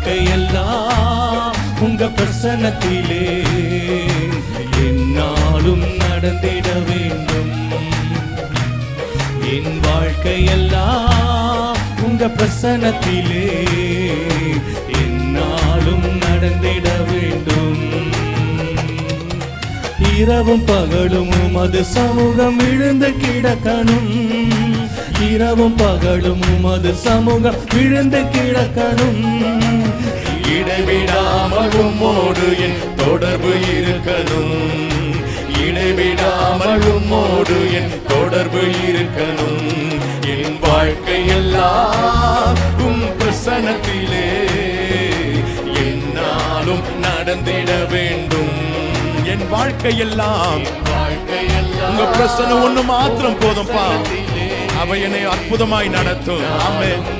வாழ்க்கையெல்லாம் உங்க பிரசன்னத்திலே என்னாலும் நடந்திட வேண்டும். என் வாழ்க்கையெல்லாம் உங்க பிரசன்னத்திலே என்னாலும் நடந்திட வேண்டும். இரவும் பகலும் உமது சமூகம் விழுந்து கிடக்கணும். இரவும் பகலும் உமது சமூகம் விழுந்து கிடக்கணும். இடைவிடாமல் உம்மோடு என் தொடர்பு இருக்கணும். இடைவிடாமல் உம்மோடு என் தொடர்பு இருக்கணும். என் வாழ்க்கையெல்லாம் உம் பிரசன்னத்திலே என்னாலும் நடந்திட வேண்டும். என் வாழ்க்கையெல்லாம் உங்க பிரசன்னம் ஒண்ணு மாத்திரம் போதும்பா. அவை என்னை அற்புதமாய் நடத்தும். ஆமென்.